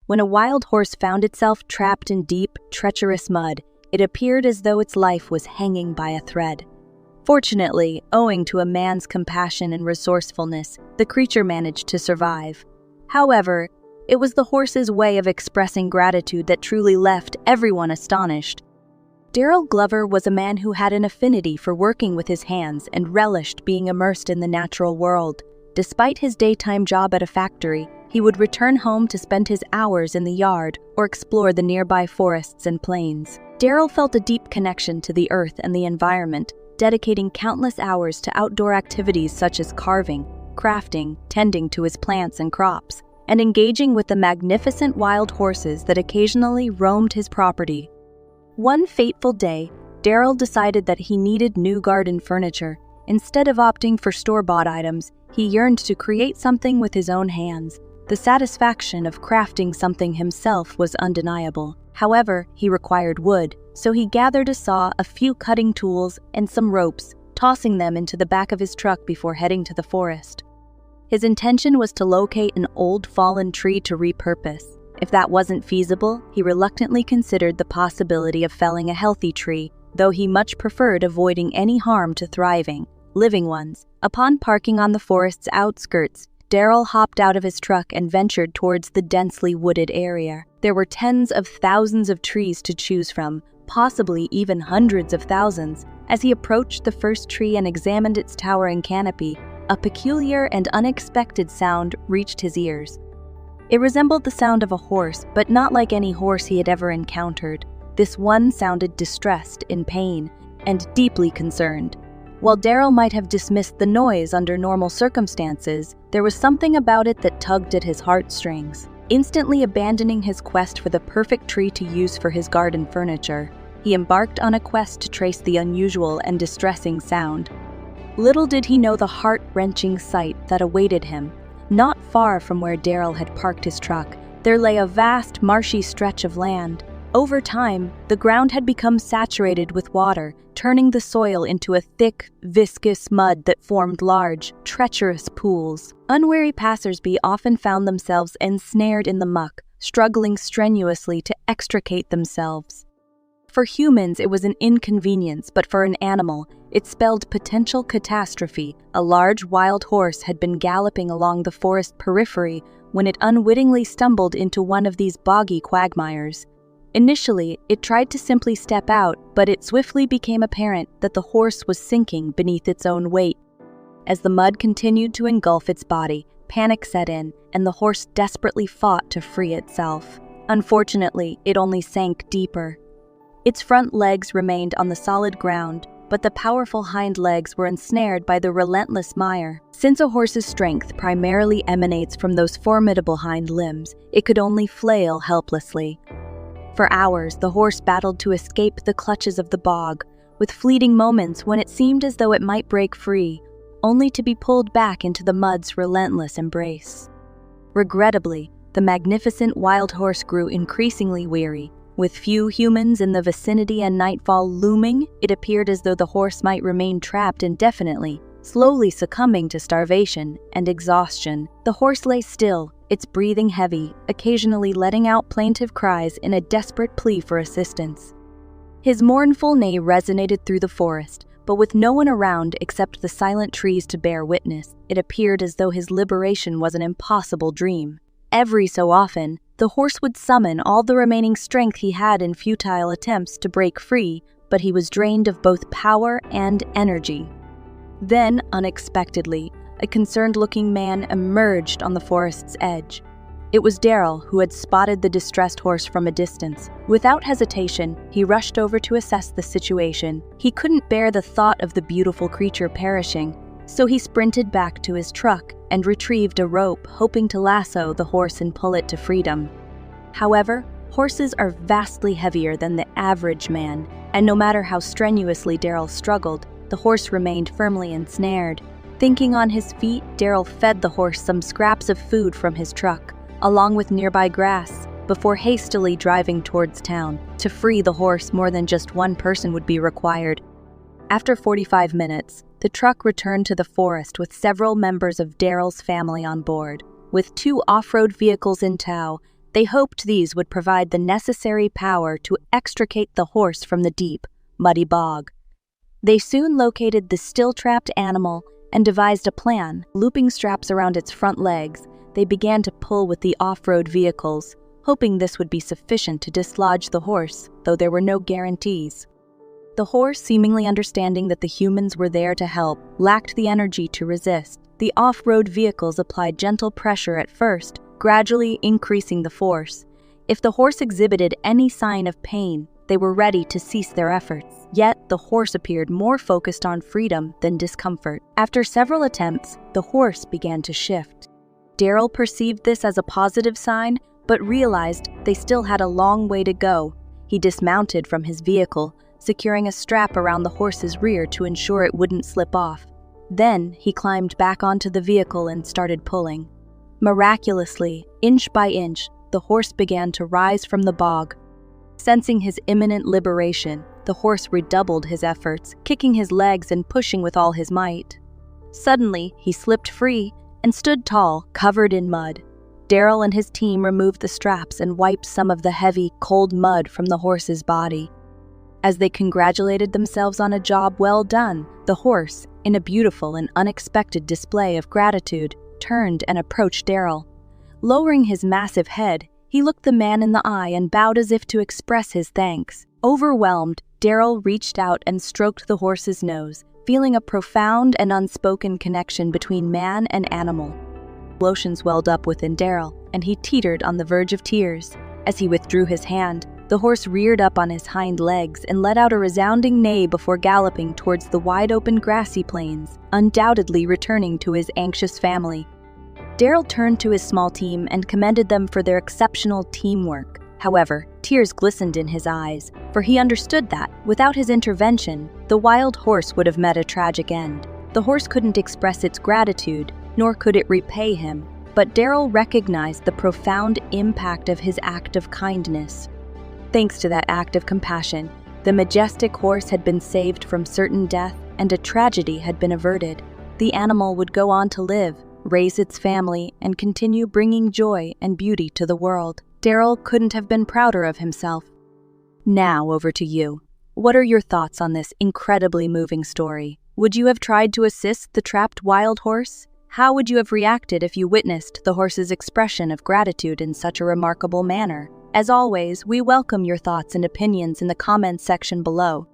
When a wild horse found itself trapped in deep, treacherous mud, it appeared as though its life was hanging by a thread. Fortunately, owing to a man's compassion and resourcefulness, the creature managed to survive. However, it was the horse's way of expressing gratitude that truly left everyone astonished. Daryl Glover was a man who had an affinity for working with his hands and relished being immersed in the natural world. Despite his daytime job at a factory, he would return home to spend his hours in the yard or explore the nearby forests and plains. Daryl felt a deep connection to the earth and the environment, dedicating countless hours to outdoor activities such as carving, crafting, tending to his plants and crops, and engaging with the magnificent wild horses that occasionally roamed his property. One fateful day, Daryl decided that he needed new garden furniture. Instead of opting for store-bought items, he yearned to create something with his own hands. The satisfaction of crafting something himself was undeniable. However, he required wood, so he gathered a saw, a few cutting tools, and some ropes, tossing them into the back of his truck before heading to the forest. His intention was to locate an old fallen tree to repurpose. If that wasn't feasible, he reluctantly considered the possibility of felling a healthy tree, though he much preferred avoiding any harm to thriving, living ones. Upon parking on the forest's outskirts, Daryl hopped out of his truck and ventured towards the densely wooded area. There were tens of thousands of trees to choose from, possibly even hundreds of thousands. As he approached the first tree and examined its towering canopy, a peculiar and unexpected sound reached his ears. It resembled the sound of a horse, but not like any horse he had ever encountered. This one sounded distressed, in pain, and deeply concerned. While Daryl might have dismissed the noise under normal circumstances, there was something about it that tugged at his heartstrings. Instantly abandoning his quest for the perfect tree to use for his garden furniture, he embarked on a quest to trace the unusual and distressing sound. Little did he know the heart-wrenching sight that awaited him. Not far from where Daryl had parked his truck, there lay a vast, marshy stretch of land. Over time, the ground had become saturated with water, turning the soil into a thick, viscous mud that formed large, treacherous pools. Unwary passersby often found themselves ensnared in the muck, struggling strenuously to extricate themselves. For humans, it was an inconvenience, but for an animal, it spelled potential catastrophe. A large wild horse had been galloping along the forest periphery when it unwittingly stumbled into one of these boggy quagmires. Initially, it tried to simply step out, but it swiftly became apparent that the horse was sinking beneath its own weight. As the mud continued to engulf its body, panic set in, and the horse desperately fought to free itself. Unfortunately, it only sank deeper. Its front legs remained on the solid ground, but the powerful hind legs were ensnared by the relentless mire. Since a horse's strength primarily emanates from those formidable hind limbs, it could only flail helplessly. For hours, the horse battled to escape the clutches of the bog, with fleeting moments when it seemed as though it might break free, only to be pulled back into the mud's relentless embrace. Regrettably, the magnificent wild horse grew increasingly weary. With few humans in the vicinity and nightfall looming, it appeared as though the horse might remain trapped indefinitely, slowly succumbing to starvation and exhaustion. The horse lay still, its breathing heavy, occasionally letting out plaintive cries in a desperate plea for assistance. His mournful neigh resonated through the forest, but with no one around except the silent trees to bear witness, it appeared as though his liberation was an impossible dream. Every so often, the horse would summon all the remaining strength he had in futile attempts to break free, but he was drained of both power and energy. Then, unexpectedly, a concerned-looking man emerged on the forest's edge. It was Daryl, who had spotted the distressed horse from a distance. Without hesitation, he rushed over to assess the situation. He couldn't bear the thought of the beautiful creature perishing, so he sprinted back to his truck and retrieved a rope, hoping to lasso the horse and pull it to freedom. However, horses are vastly heavier than the average man, and no matter how strenuously Daryl struggled, the horse remained firmly ensnared. Thinking on his feet, Daryl fed the horse some scraps of food from his truck, along with nearby grass, before hastily driving towards town. To free the horse, more than just one person would be required. After 45 minutes, the truck returned to the forest with several members of Daryl's family on board. With 2 off-road vehicles in tow, They hoped these would provide the necessary power to extricate the horse from the deep, muddy bog. They soon located the still-trapped animal and devised a plan. Looping straps around its front legs, they began to pull with the off-road vehicles, hoping this would be sufficient to dislodge the horse, though there were no guarantees. The horse, seemingly understanding that the humans were there to help, lacked the energy to resist. The off-road vehicles applied gentle pressure at first, gradually increasing the force. If the horse exhibited any sign of pain, they were ready to cease their efforts. Yet, the horse appeared more focused on freedom than discomfort. After several attempts, the horse began to shift. Daryl perceived this as a positive sign, but realized they still had a long way to go. He dismounted from his vehicle, securing a strap around the horse's rear to ensure it wouldn't slip off. Then, he climbed back onto the vehicle and started pulling. Miraculously, inch by inch, the horse began to rise from the bog. Sensing his imminent liberation, the horse redoubled his efforts, kicking his legs and pushing with all his might. Suddenly, he slipped free and stood tall, covered in mud. Daryl and his team removed the straps and wiped some of the heavy, cold mud from the horse's body. As they congratulated themselves on a job well done, the horse, in a beautiful and unexpected display of gratitude, turned and approached Daryl. Lowering his massive head, he looked the man in the eye and bowed as if to express his thanks. Overwhelmed, Daryl reached out and stroked the horse's nose, feeling a profound and unspoken connection between man and animal. Emotions welled up within Daryl, and he teetered on the verge of tears. As he withdrew his hand, the horse reared up on his hind legs and let out a resounding neigh before galloping towards the wide-open grassy plains, undoubtedly returning to his anxious family. Daryl turned to his small team and commended them for their exceptional teamwork. However, tears glistened in his eyes, for he understood that, without his intervention, the wild horse would have met a tragic end. The horse couldn't express its gratitude, nor could it repay him, but Daryl recognized the profound impact of his act of kindness. Thanks to that act of compassion, the majestic horse had been saved from certain death and a tragedy had been averted. The animal would go on to live, raise its family, and continue bringing joy and beauty to the world. Daryl couldn't have been prouder of himself. Now over to you. What are your thoughts on this incredibly moving story? Would you have tried to assist the trapped wild horse? How would you have reacted if you witnessed the horse's expression of gratitude in such a remarkable manner? As always, we welcome your thoughts and opinions in the comments section below.